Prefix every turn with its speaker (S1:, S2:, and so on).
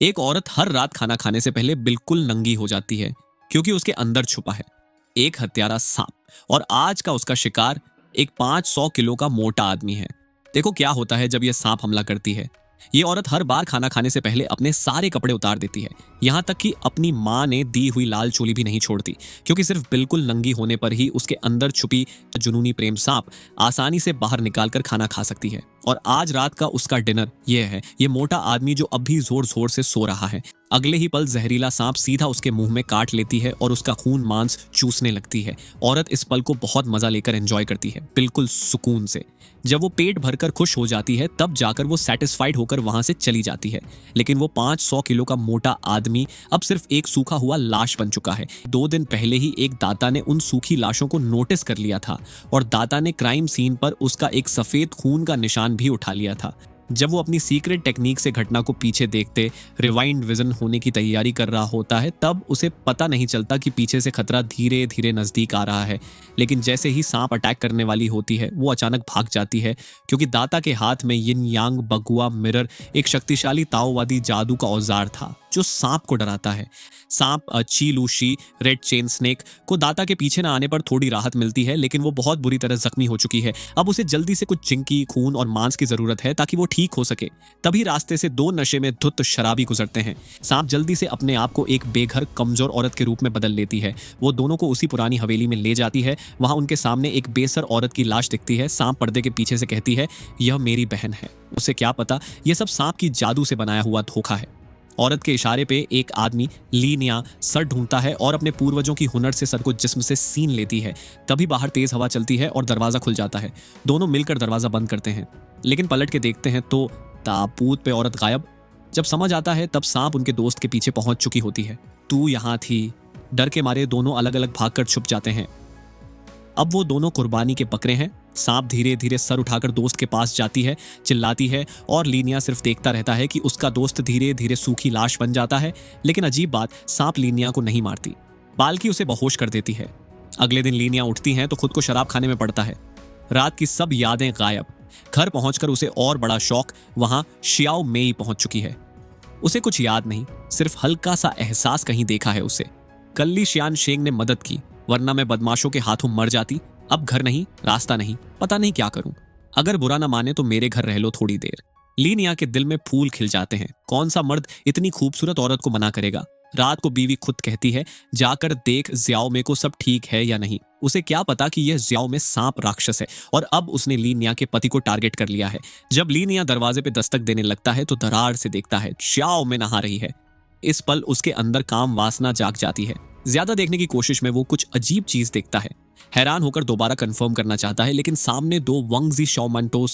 S1: एक औरत हर रात खाना खाने से पहले बिल्कुल नंगी हो जाती है क्योंकि उसके अंदर छुपा है एक हत्यारा सांप। और आज का उसका शिकार एक 500 किलो का मोटा आदमी है। देखो क्या होता है जब यह सांप हमला करती है। ये औरत हर बार खाना खाने से पहले अपने सारे कपड़े उतार देती है, यहाँ तक कि अपनी माँ ने दी हुई लाल चोली भी नहीं छोड़ती, क्योंकि सिर्फ बिल्कुल नंगी होने पर ही उसके अंदर छुपी जुनूनी प्रेम सांप आसानी से बाहर निकालकर खाना खा सकती है। और आज रात का उसका डिनर यह है, ये मोटा आदमी जो अब भी जोर जोर से सो रहा है। अगले ही पल जहरीला सांप सीधा उसके मुंह में काट लेती है और उसका खून मांस चूसने लगती है। औरत इस पल को बहुत मजा लेकर एंजॉय करती है, बिल्कुल सुकून से। जब वो पेट भरकर खुश हो जाती है तब जाकर वो सेटिस्फाइड होकर वहां से चली जाती है। लेकिन वो 500 किलो का मोटा आदमी अब सिर्फ एक सूखा हुआ लाश बन चुका है। 2 दिन पहले ही एक दाता ने उन सूखी लाशों को नोटिस कर लिया था और दाता ने क्राइम सीन पर उसका एक सफेद खून का निशान भी उठा लिया था। जब वो अपनी सीक्रेट टेक्निक से घटना को पीछे देखते रिवाइंड विजन होने की तैयारी कर रहा होता है, तब उसे पता नहीं चलता कि पीछे से खतरा धीरे धीरे नजदीक आ रहा है। लेकिन जैसे ही सांप अटैक करने वाली होती है वो अचानक भाग जाती है, क्योंकि दाता के हाथ में यिन यांग बगुआ मिरर एक शक्तिशाली ताओवादी जादू का औजार था जो सांप को डराता है। सांप ची लूशी रेड चेन स्नेक को दाता के पीछे न आने पर थोड़ी राहत मिलती है, लेकिन वो बहुत बुरी तरह जख्मी हो चुकी है। अब उसे जल्दी से कुछ जिंकी, खून और मांस की जरूरत है ताकि वो ठीक हो सके। तभी रास्ते से 2 नशे में धुत शराबी गुजरते हैं। सांप जल्दी से अपने आप को एक बेघर कमजोर औरत के रूप में बदल लेती है। वो दोनों को उसी पुरानी हवेली में ले जाती है। वहां उनके सामने एक बेसर औरत की लाश दिखती है। सांप पर्दे के पीछे से कहती है, यह मेरी बहन है। उसे क्या पता यह सब सांप की जादू से बनाया हुआ धोखा है। औरत के इशारे पे एक आदमी लीनिया सर ढूंढता है और अपने पूर्वजों की हुनर से सर को जिस्म से सीन लेती है। तभी बाहर तेज हवा चलती है और दरवाजा खुल जाता है। दोनों मिलकर दरवाजा बंद करते हैं, लेकिन पलट के देखते हैं तो ताबूत पे औरत गायब। जब समझ आता है तब सांप उनके दोस्त के पीछे पहुंच चुकी होती है। तू यहाँ थी। डर के मारे दोनों अलग अलग भागकर छुप जाते हैं। अब वो दोनों कुर्बानी के बकरे हैं। सांप धीरे धीरे सर उठाकर दोस्त के पास जाती है, चिल्लाती है और लीनिया सिर्फ देखता रहता है कि उसका दोस्त धीरे धीरे सूखी लाश बन जाता है। लेकिन अजीब बात, सांप लीनिया को नहीं मारती, बल्कि उसे बेहोश कर देती है। अगले दिन लीनिया उठती हैं तो खुद को शराब खाने में पड़ता है। रात की सब यादें गायब। घर पहुंचकर उसे और बड़ा शौक, वहां शियाओ मेई पहुंच चुकी है। उसे कुछ याद नहीं, सिर्फ हल्का सा एहसास कहीं देखा है उसे। कल ली शियान शेंग ने मदद की, वरना मैं बदमाशों के हाथों मर जाती। अब घर नहीं, रास्ता नहीं, पता नहीं क्या करूं। अगर बुरा ना माने तो मेरे घर रह लो थोड़ी देर। लीनिया के दिल में फूल खिल जाते हैं। कौन सा मर्द इतनी खूबसूरत औरत को मना करेगा। रात को बीवी खुद कहती है, जाकर देख ज्याओ में को सब ठीक है या नहीं। उसे क्या पता कि यह ज्याओ में सांप राक्षस है और अब उसने लीनिया के पति को टारगेट कर लिया है। जब लीनिया दरवाजे पे दस्तक देने लगता है तो दरार से देखता है ज्याओ में नहा रही है। इस पल उसके अंदर काम वासना जाग जाती है। ज्यादा देखने की कोशिश में वो कुछ अजीब चीज देखता है। हैरान होकर दोबारा कंफर्म करना चाहता है, लेकिन सामने 2 वंगजी शॉमंटोस